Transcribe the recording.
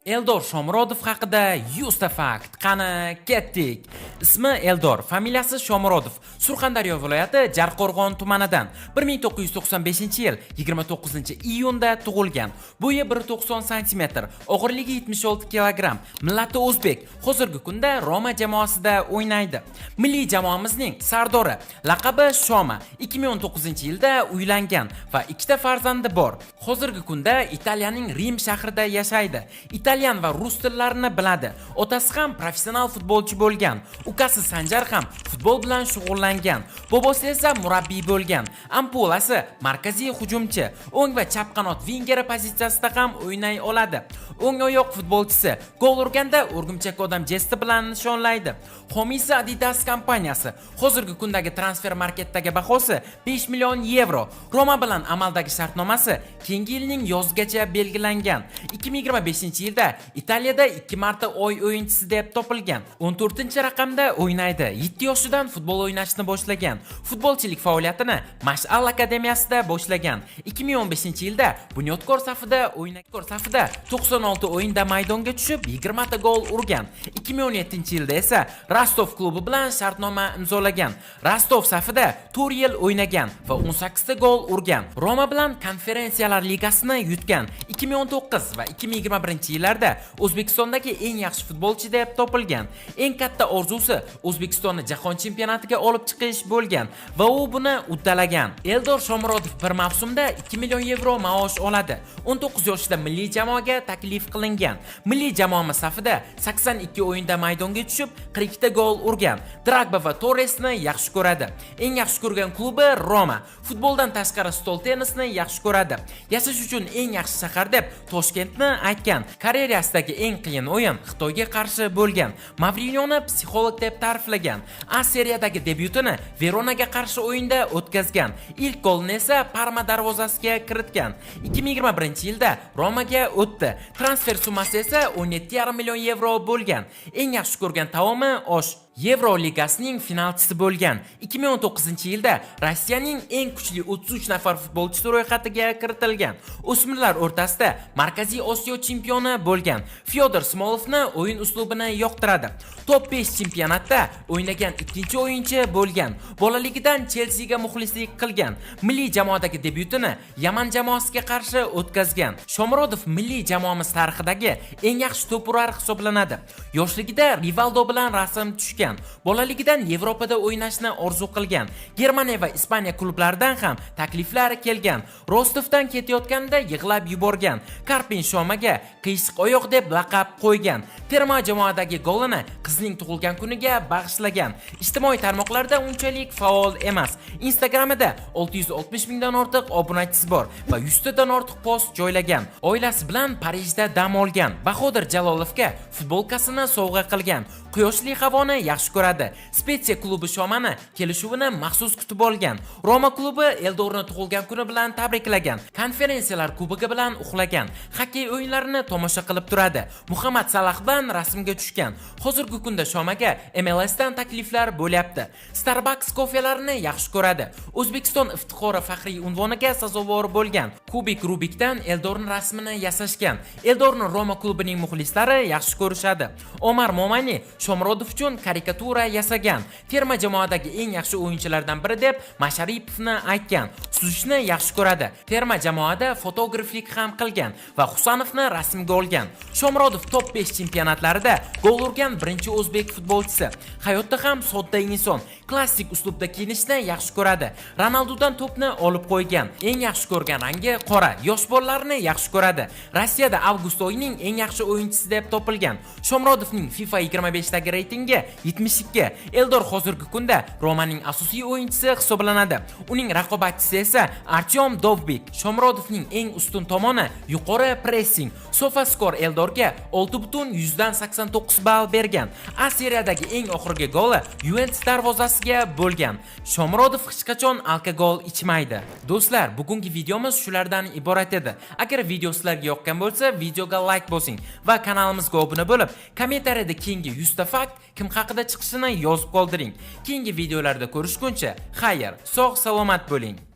Eldor Shomurodov haqida 100 ta fakt. Qani, ketdik. Ismi Eldor, familiyasi Shomurodov. Surxondaryo viloyati Jarqo'rg'on tumanidan 1995-yil 29-iyunda tug'ilgan. Bo'yi 190 cm, og'irligi 76 kg. Millati o'zbek. Hozirgi kunda Roma jamoasida o'ynaydi. Milliy jamoamizning sardori. Laqabi Shoma. 2019-yilda uylangan va 2 ta farzandi bor. Hozirgi kunda Italiyaning Rim shahrida yashaydi. Italyan va rus tillarini biladi. Otasi ham professional futbolchi bo'lgan. Ukasi Sanjar ham futbol bilan shug'ullangan. Bobosi esa murabbiy bo'lgan. Ampulasi markaziy hujumchi, o'ng va chap qanot vingeri pozitsiyasida ham o'ynay oladi. O'ng oyoq futbolchisi, gol urganda o'rgimchak odam jesti bilan nishonlaydi. Homiysi Adidas kompaniyasi. Hozirgi kundagi transfer marketdagi bahosi 5 million yevro. Roma bilan amaldagi shartnomasi keyingi yilning yozigacha belgilangan. 2025-yilda Italiyada 2 marta oy o'yinchisi deb topilgan. 14-raqamda o'ynaydi. 7 yoshidan futbol o'ynashni boshlagan. Futbolchilik faoliyatini Mash'al akademiyasida boshlagan. 2015-yilda Bunyodkor safida 96 o'yinda maydonga tushib 20 ta gol urgan. 2017-yilda esa Rostov klubi bilan shartnoma imzolagan. Rostov safida 4 yil o'ynagan va 18 ta gol urgan. Roma bilan Konferensiyalar ligasini yutgan. 2019 va 2021-yillarda O'zbekistondagi eng yaxshi futbolchi deb topilgan. Eng katta orzusi O'zbekistonni jahon chempionatiga olib chiqish bo'lgan va u buni uddalagan. Eldor Shomurodov bir mavsumda 2 million yevro maosh oladi. 19 yoshida milliy jamoaga taklif qilingan. Milliy jamoamiz safida 82 o'yinda maydonga tushib, 42 ta gol urgan. Drogba va Torresni yaxshi ko'radi. Eng yaxshi ko'rgan klubi Roma. Futboldan tashqari stol tennisini yaxshi ko'radi. Yashash uchun eng yaxshi shahar deb Toshkentni aytgan. Karyerasidagi eng qiyin o'yin Xitoyga qarshi bo'lgan. Mavrinyoni psixolog deb ta'riflagan. A seriyadagi debyutini Veronaga qarshi o'yinda o'tkazgan. Ilk golni esa Parma darvozasiga kiritgan. 2021-yilda Romaga o'tdi. Transfer summasi esa 17,5 million yevro bo'lgan. Eng yaxshi ko'rgan taomi osh. Yevro ligasining finalchisi bo'lgan. 2019-yilda Rossiyaning eng kuchli 33 nafar futbolchisi ro'yxatiga kiritilgan. O'smirlar o'rtasida Markaziy Osiyo chempioni bo'lgan. Fyodor Smolovni o'yin uslubini yoqtiradi. Top 5 chempionatda o'ynagan ikkinchi o'yinchi bo'lgan. Bolaligidan Chelsiga muxlislik qilgan. Milliy jamoadagi debyutini Yaman jamoasiga qarshi o'tkazgan. Shomurodov milliy jamoamiz tarixidagi eng yaxshi to'purar hisoblanadi. Yoshligida Rivaldo bilan rasm tushgan. Bolaligidan Yevropada o'ynashni orzu qilgan. Germaniya va Ispaniya klublaridan ham takliflar kelgan. Rostovdan ketayotganda yig'lab yuborgan. Karpin Shomaga qiyshiq oyoq deb laqab qo'ygan. Terma jamoadagi golini qizning tug'ilgan kuniga bag'ishlagan. Ijtimoiy tarmoqlarda unchalik faol emas. Instagramida 660 mingdan ortiq obunachisi bor va 100 tadan ortiq post joylagan. Oilasi bilan Parijda dam olgan. Bahodir Jalolovga futbolkasini sovg'a qilgan. Quyoshli havoni yaxshi ko'radi. Spezia klubi Shomani kelishuvini maxsus kutib olgan. Roma klubi Eldorni tug'ilgan kuni bilan tabriklagan. Konferensiyalar kubogi bilan uxlagan. Xokkey o'yinlarini tomosha qilib turadi. Muhammad Salah bilan rasmga tushgan. Hozirgi kunda Shomaga MLS dan takliflar bo'lyapti. Starbucks kofelarini yaxshi ko'radi. O'zbekiston iftixori faxriy unvoniga sazovor bo'lgan. Kubik Rubikdan Eldorning rasmini yasashgan. Eldorni Roma klubining muxlislari yaxshi ko'rishadi. Omar Momani Shomurodov uchun karikatura yasagan. Terma jamoadagi eng yaxshi o'yinchilardan biri deb Masharipovni aytgan. Suzishni yaxshi ko'radi. Terma jamoada fotograflik ham qilgan va Husanovni rasmga olgan. Shomurodov top 5 chempionatlarida gol urgan birinchi o'zbek futbolchisi. Hayotda ham sodda inson. Klassik uslubda kiyinishni yaxshi ko'radi. Ronaldodan to'pni olib qo'ygan. Eng yaxshi ko'rgan rangi qora. Yosh bolalarni yaxshi ko'radi. Rossiyada avgust oyining eng yaxshi o'yinchisi deb topilgan. Shomurodovning FIFA 25 dagi reytingi 72. Eldor hozirgi kunda Romaning asosiy o'yinchisi hisoblanadi. Uning raqobatchisi esa Artyom Dovbik. Shomurodovning eng ustun tomoni yuqori pressing. SofaScore Eldorga 6,89 ball bergan. A seriyadagi eng oxirgi goli Juventus darvozasiga bo'lgan. Shomurodov hech qachon alkogol ichmaydi. Do'stlar, bugungi videomiz shulardan iborat edi. Agar video sizlarga yoqqan bo'lsa, videoga like bosing va kanalimizga obuna bo'lib, kommentariyada keyingi 100 ta fakt kim haqida chiqishini yozib qoldiring. Keyingi videolarda ko'rishguncha, xayr, sog' salomat bo'ling.